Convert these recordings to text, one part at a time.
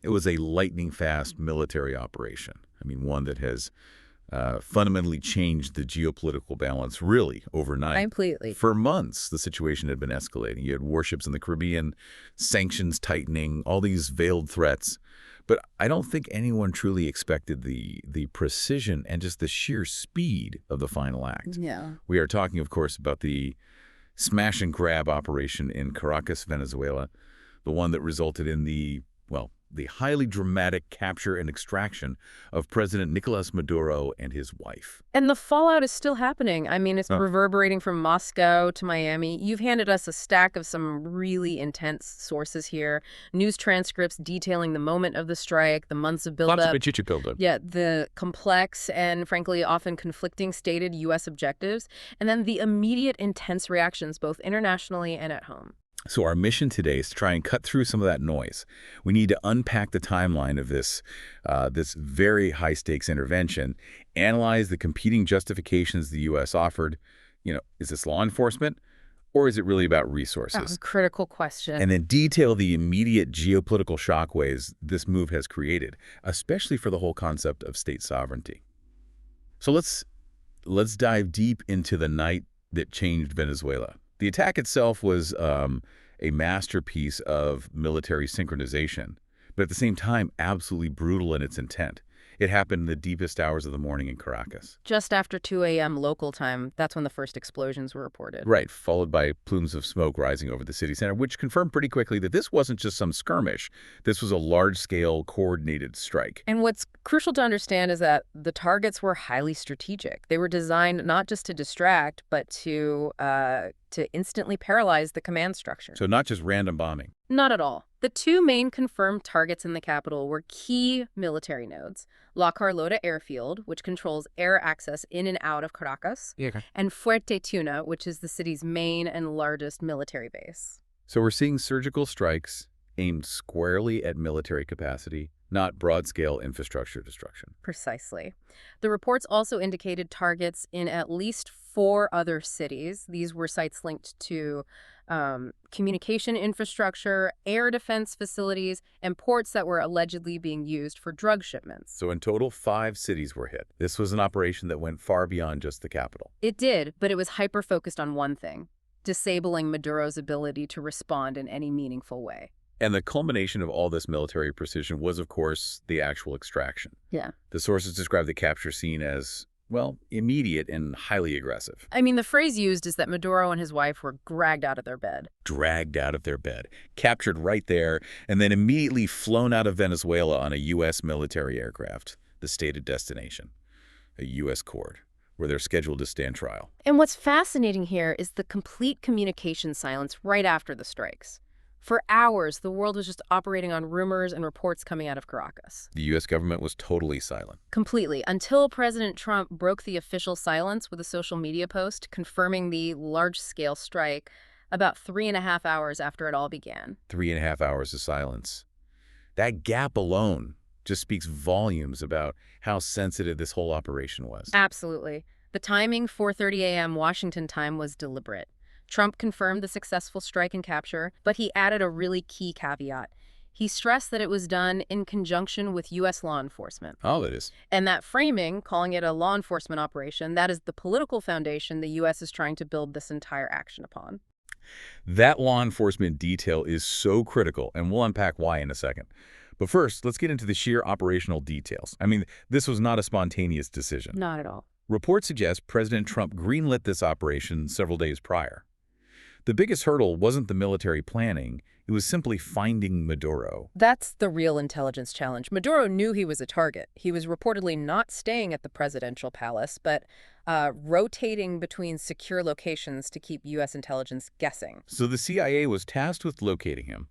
It was a lightning-fast military operation. I mean, one that has fundamentally changed the geopolitical balance, really, overnight. Completely. For months, the situation had been escalating. You had warships in the Caribbean, sanctions tightening, all these veiled threats. But I don't think anyone truly expected the precision and just the sheer speed of the final act. Yeah. We are talking, of course, about the smash-and-grab operation in Caracas, Venezuela, the one that resulted in the highly dramatic capture and extraction of President Nicolás Maduro and his wife. And the fallout is still happening. I mean, it's reverberating from Moscow to Miami. You've handed us a stack of some really intense sources here. News transcripts detailing the moment of the strike, the months of buildup. Lots of buildup. Yeah, the complex and, frankly, often conflicting stated U.S. objectives, and then the immediate intense reactions both internationally and at home. So our mission today is to try and cut through some of that noise. We need to unpack the timeline of this very high-stakes intervention, analyze the competing justifications the U.S. offered. Is this law enforcement, or is it really about resources? That's a critical question. And then detail the immediate geopolitical shockwaves this move has created, especially for the whole concept of state sovereignty. So let's dive deep into the night that changed Venezuela. The attack itself was a masterpiece of military synchronization, but at the same time, absolutely brutal in its intent. It happened in the deepest hours of the morning in Caracas. Just after 2 a.m. local time, that's when the first explosions were reported. Right, followed by plumes of smoke rising over the city center, which confirmed pretty quickly that this wasn't just some skirmish. This was a large-scale, coordinated strike. And what's crucial to understand is that the targets were highly strategic. They were designed not just to distract, but to instantly paralyze the command structure. So not just random bombing. Not at all. The two main confirmed targets in the capital were key military nodes. La Carlota Airfield, which controls air access in and out of Caracas, and Fuerte Tuna, which is the city's main and largest military base. So we're seeing surgical strikes aimed squarely at military capacity, not broad-scale infrastructure destruction. Precisely. The reports also indicated targets in at least 4 other cities. These were sites linked to communication infrastructure, air defense facilities, and ports that were allegedly being used for drug shipments. So in total, 5 cities were hit. This was an operation that went far beyond just the capital. It did, but it was hyper-focused on one thing: disabling Maduro's ability to respond in any meaningful way. And the culmination of all this military precision was, of course, the actual extraction. Yeah. The sources describe the capture scene as, immediate and highly aggressive. I mean, the phrase used is that Maduro and his wife were dragged out of their bed. Dragged out of their bed, captured right there, and then immediately flown out of Venezuela on a U.S. military aircraft, the stated destination, a U.S. court, where they're scheduled to stand trial. And what's fascinating here is the complete communication silence right after the strikes. For hours, the world was just operating on rumors and reports coming out of Caracas. The U.S. government was totally silent. Completely, until President Trump broke the official silence with a social media post confirming the large-scale strike about 3.5 hours after it all began. 3.5 hours of silence. That gap alone just speaks volumes about how sensitive this whole operation was. Absolutely. The timing, 4:30 a.m. Washington time, was deliberate. Trump confirmed the successful strike and capture, but he added a really key caveat. He stressed that it was done in conjunction with U.S. law enforcement. Oh, it is. And that framing, calling it a law enforcement operation, that is the political foundation the U.S. is trying to build this entire action upon. That law enforcement detail is so critical, and we'll unpack why in a second. But first, let's get into the sheer operational details. I mean, this was not a spontaneous decision. Not at all. Reports suggest President Trump greenlit this operation several days prior. The biggest hurdle wasn't the military planning, it was simply finding Maduro. That's the real intelligence challenge. Maduro knew he was a target. He was reportedly not staying at the presidential palace, but rotating between secure locations to keep U.S. intelligence guessing. So the CIA was tasked with locating him.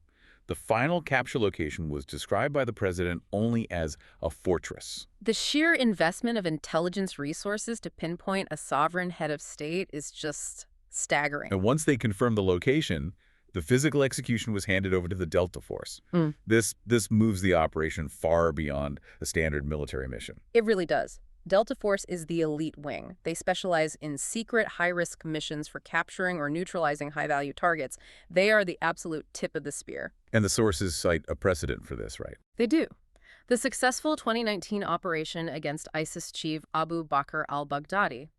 The final capture location was described by the president only as a fortress. The sheer investment of intelligence resources to pinpoint a sovereign head of state is just staggering. And once they confirmed the location, the physical execution was handed over to the Delta Force. This moves the operation far beyond a standard military mission. It really does. Delta Force is the elite wing. They specialize in secret, high-risk missions for capturing or neutralizing high-value targets. They are the absolute tip of the spear. And the sources cite a precedent for this, right? They do. The successful 2019 operation against ISIS chief Abu Bakr al-Baghdadi.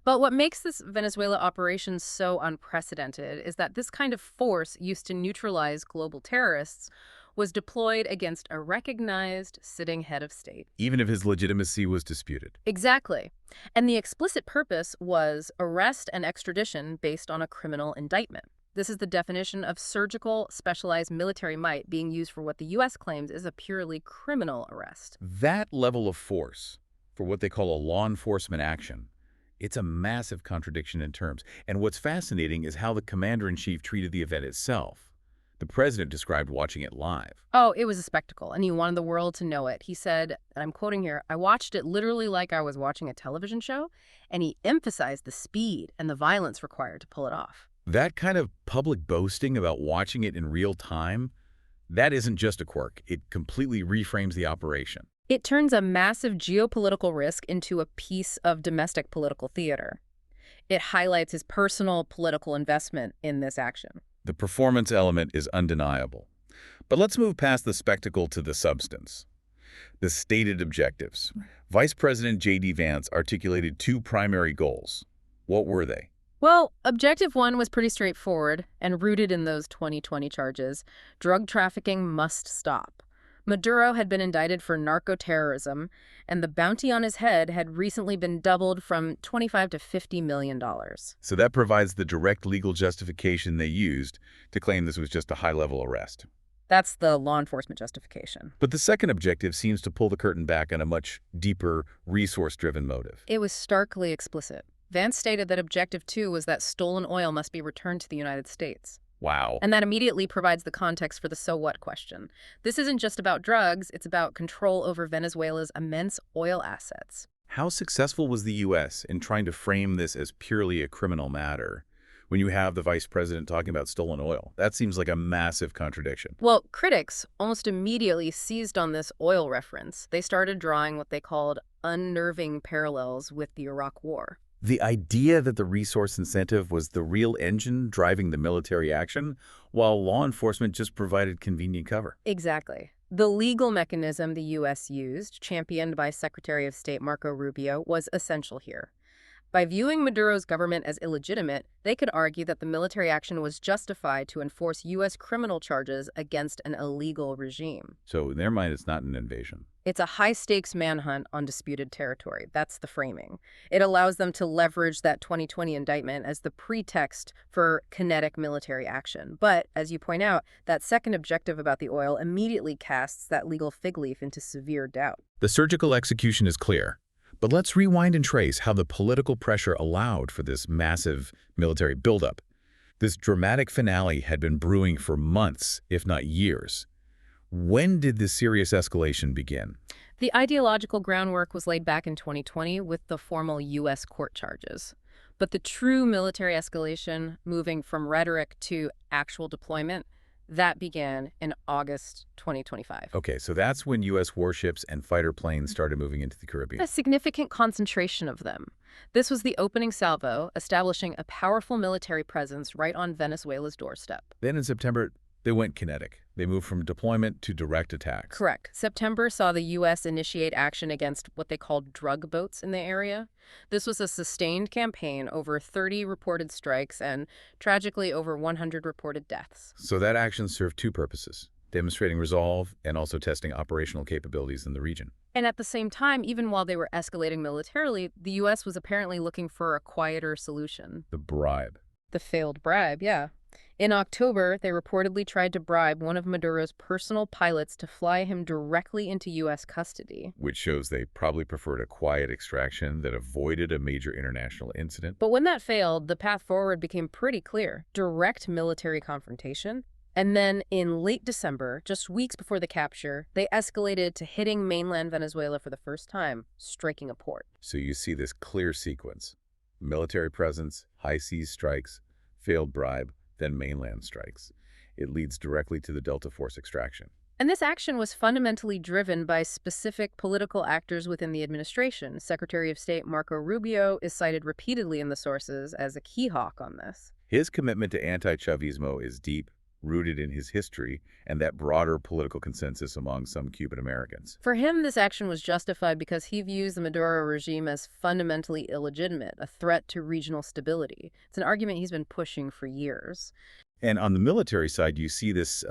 But what makes this Venezuela operation so unprecedented is that this kind of force used to neutralize global terrorists was deployed against a recognized sitting head of state. Even if his legitimacy was disputed. Exactly. And the explicit purpose was arrest and extradition based on a criminal indictment. This is the definition of surgical, specialized military might being used for what the U.S. claims is a purely criminal arrest. That level of force for what they call a law enforcement action, it's a massive contradiction in terms. And what's fascinating is how the commander-in-chief treated the event itself. The president described watching it live. Oh, it was a spectacle, and he wanted the world to know it. He said, and I'm quoting here, "I watched it literally like I was watching a television show," and he emphasized the speed and the violence required to pull it off. That kind of public boasting about watching it in real time, that isn't just a quirk. It completely reframes the operation. It turns a massive geopolitical risk into a piece of domestic political theater. It highlights his personal political investment in this action. The performance element is undeniable. But let's move past the spectacle to the substance. The stated objectives. Vice President J.D. Vance articulated two primary goals. What were they? Well, Objective 1 was pretty straightforward and rooted in those 2020 charges. Drug trafficking must stop. Maduro had been indicted for narco-terrorism, and the bounty on his head had recently been doubled from $25 to $50 million. So that provides the direct legal justification they used to claim this was just a high-level arrest. That's the law enforcement justification. But the second objective seems to pull the curtain back on a much deeper, resource-driven motive. It was starkly explicit. Vance stated that Objective 2 was that stolen oil must be returned to the United States. Wow. And that immediately provides the context for the so what question. This isn't just about drugs, it's about control over Venezuela's immense oil assets. How successful was the U.S. in trying to frame this as purely a criminal matter when you have the vice president talking about stolen oil? That seems like a massive contradiction. Well, critics almost immediately seized on this oil reference. They started drawing what they called unnerving parallels with the Iraq War. The idea that the resource incentive was the real engine driving the military action, while law enforcement just provided convenient cover. Exactly. The legal mechanism the U.S. used, championed by Secretary of State Marco Rubio, was essential here. By viewing Maduro's government as illegitimate, they could argue that the military action was justified to enforce U.S. criminal charges against an illegal regime. So in their mind, it's not an invasion. It's a high-stakes manhunt on disputed territory. That's the framing. It allows them to leverage that 2020 indictment as the pretext for kinetic military action. But, as you point out, that second objective about the oil immediately casts that legal fig leaf into severe doubt. The surgical execution is clear. But let's rewind and trace how the political pressure allowed for this massive military buildup. This dramatic finale had been brewing for months, if not years. When did this serious escalation begin? The ideological groundwork was laid back in 2020 with the formal U.S. court charges. But the true military escalation, moving from rhetoric to actual deployment, that began in August 2025. Okay, so that's when U.S. warships and fighter planes started moving into the Caribbean. A significant concentration of them. This was the opening salvo, establishing a powerful military presence right on Venezuela's doorstep. Then in September, they went kinetic. They moved from deployment to direct attack. Correct. September saw the U.S. initiate action against what they called drug boats in the area. This was a sustained campaign, over 30 reported strikes, and tragically over 100 reported deaths. So that action served two purposes: demonstrating resolve and also testing operational capabilities in the region. And at the same time, even while they were escalating militarily, the U.S. was apparently looking for a quieter solution. The bribe. The failed bribe, yeah. In October, they reportedly tried to bribe one of Maduro's personal pilots to fly him directly into U.S. custody. Which shows they probably preferred a quiet extraction that avoided a major international incident. But when that failed, the path forward became pretty clear: direct military confrontation. And then in late December, just weeks before the capture, they escalated to hitting mainland Venezuela for the first time, striking a port. So you see this clear sequence: military presence, high seas strikes, failed bribe, then mainland strikes. It leads directly to the Delta Force extraction. And this action was fundamentally driven by specific political actors within the administration. Secretary of State Marco Rubio is cited repeatedly in the sources as a key hawk on this. His commitment to anti-Chavismo is deep, rooted in his history and that broader political consensus among some Cuban Americans. For him, this action was justified because he views the Maduro regime as fundamentally illegitimate, a threat to regional stability. It's an argument he's been pushing for years. And on the military side, you see this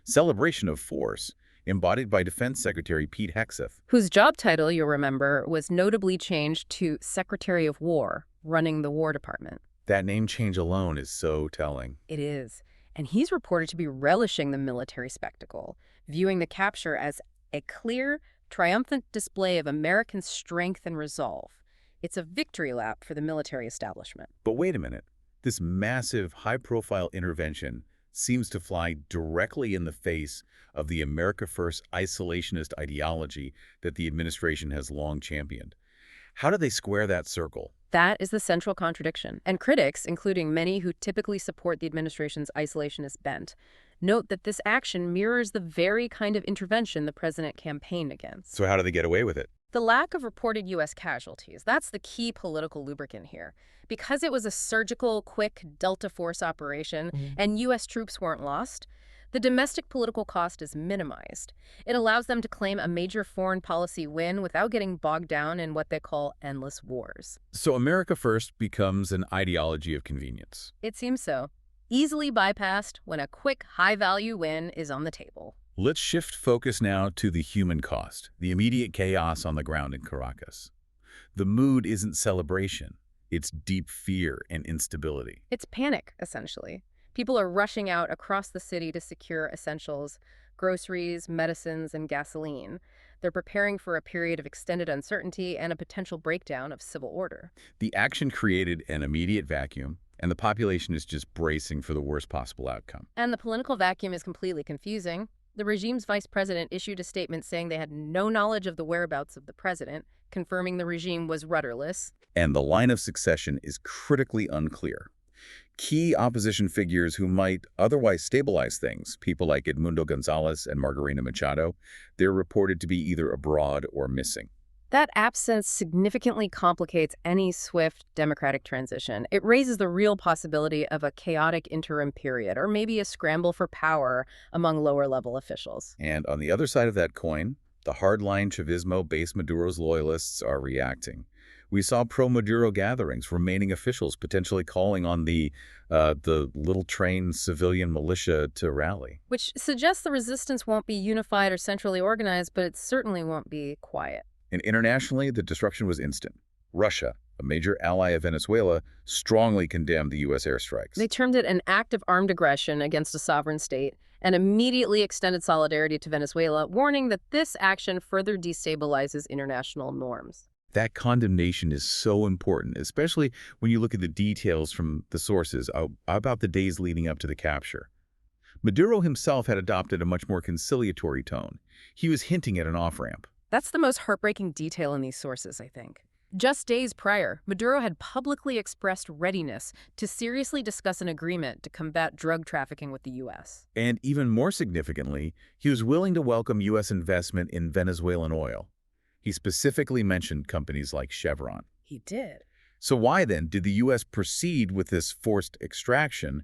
celebration of force embodied by Defense Secretary Pete Hegseth. Whose job title, you'll remember, was notably changed to Secretary of War, running the War Department. That name change alone is so telling. It is. And he's reported to be relishing the military spectacle, viewing the capture as a clear, triumphant display of American strength and resolve. It's a victory lap for the military establishment. But wait a minute. This massive, high-profile intervention seems to fly directly in the face of the America First isolationist ideology that the administration has long championed. How do they square that circle? That is the central contradiction. And critics, including many who typically support the administration's isolationist bent, note that this action mirrors the very kind of intervention the president campaigned against. So how do they get away with it? The lack of reported U.S. casualties, that's the key political lubricant here. Because it was a surgical, quick Delta Force operation and U.S. troops weren't lost, the domestic political cost is minimized. It allows them to claim a major foreign policy win without getting bogged down in what they call endless wars. So America First becomes an ideology of convenience. It seems so. Easily bypassed when a quick, high-value win is on the table. Let's shift focus now to the human cost, the immediate chaos on the ground in Caracas. The mood isn't celebration. It's deep fear and instability. It's panic, essentially. People are rushing out across the city to secure essentials, groceries, medicines, and gasoline. They're preparing for a period of extended uncertainty and a potential breakdown of civil order. The action created an immediate vacuum, and the population is just bracing for the worst possible outcome. And the political vacuum is completely confusing. The regime's vice president issued a statement saying they had no knowledge of the whereabouts of the president, confirming the regime was rudderless. And the line of succession is critically unclear. Key opposition figures who might otherwise stabilize things, people like Edmundo Gonzalez and Margarita Machado, they're reported to be either abroad or missing. That absence significantly complicates any swift democratic transition. It raises the real possibility of a chaotic interim period, or maybe a scramble for power among lower-level officials. And on the other side of that coin, the hardline Chavismo-based Maduro's loyalists are reacting. We saw pro-Maduro gatherings, remaining officials potentially calling on the little-trained civilian militia to rally. Which suggests the resistance won't be unified or centrally organized, but it certainly won't be quiet. And internationally, the disruption was instant. Russia, a major ally of Venezuela, strongly condemned the U.S. airstrikes. They termed it an act of armed aggression against a sovereign state and immediately extended solidarity to Venezuela, warning that this action further destabilizes international norms. That condemnation is so important, especially when you look at the details from the sources about the days leading up to the capture. Maduro himself had adopted a much more conciliatory tone. He was hinting at an off-ramp. That's the most heartbreaking detail in these sources, I think. Just days prior, Maduro had publicly expressed readiness to seriously discuss an agreement to combat drug trafficking with the U.S. And even more significantly, he was willing to welcome U.S. investment in Venezuelan oil. He specifically mentioned companies like Chevron. He did. So why then did the U.S. proceed with this forced extraction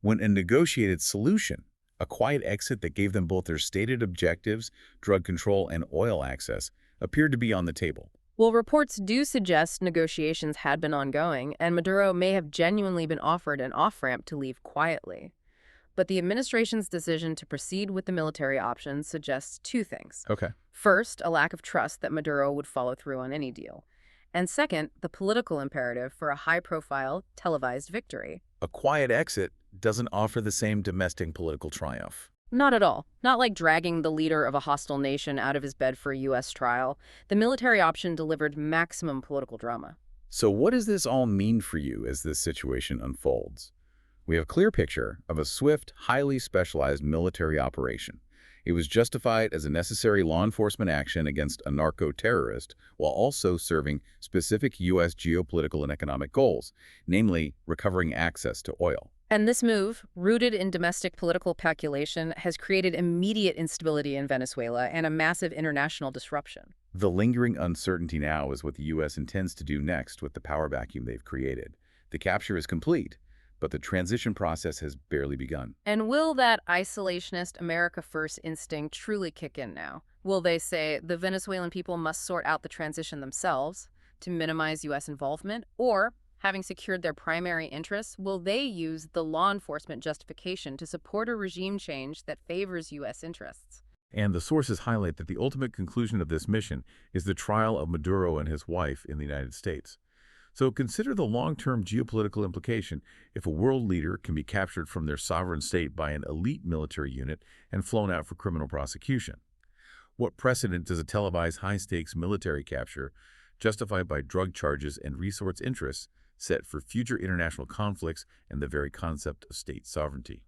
when a negotiated solution, a quiet exit that gave them both their stated objectives, drug control and oil access, appeared to be on the table? Well, reports do suggest negotiations had been ongoing, and Maduro may have genuinely been offered an off-ramp to leave quietly. But the administration's decision to proceed with the military option suggests two things. Okay. First, a lack of trust that Maduro would follow through on any deal. And second, the political imperative for a high-profile, televised victory. A quiet exit doesn't offer the same domestic political triumph. Not at all. Not like dragging the leader of a hostile nation out of his bed for a U.S. trial. The military option delivered maximum political drama. So what does this all mean for you as this situation unfolds? We have a clear picture of a swift, highly specialized military operation. It was justified as a necessary law enforcement action against a narco-terrorist while also serving specific U.S. geopolitical and economic goals, namely recovering access to oil. And this move, rooted in domestic political calculation, has created immediate instability in Venezuela and a massive international disruption. The lingering uncertainty now is what the U.S. intends to do next with the power vacuum they've created. The capture is complete, but the transition process has barely begun. And will that isolationist America First instinct truly kick in now? Will they say the Venezuelan people must sort out the transition themselves to minimize U.S. involvement? Or, having secured their primary interests, will they use the law enforcement justification to support a regime change that favors U.S. interests? And the sources highlight that the ultimate conclusion of this mission is the trial of Maduro and his wife in the United States. So consider the long-term geopolitical implication if a world leader can be captured from their sovereign state by an elite military unit and flown out for criminal prosecution. What precedent does a televised high-stakes military capture, justified by drug charges and resource interests, set for future international conflicts and the very concept of state sovereignty?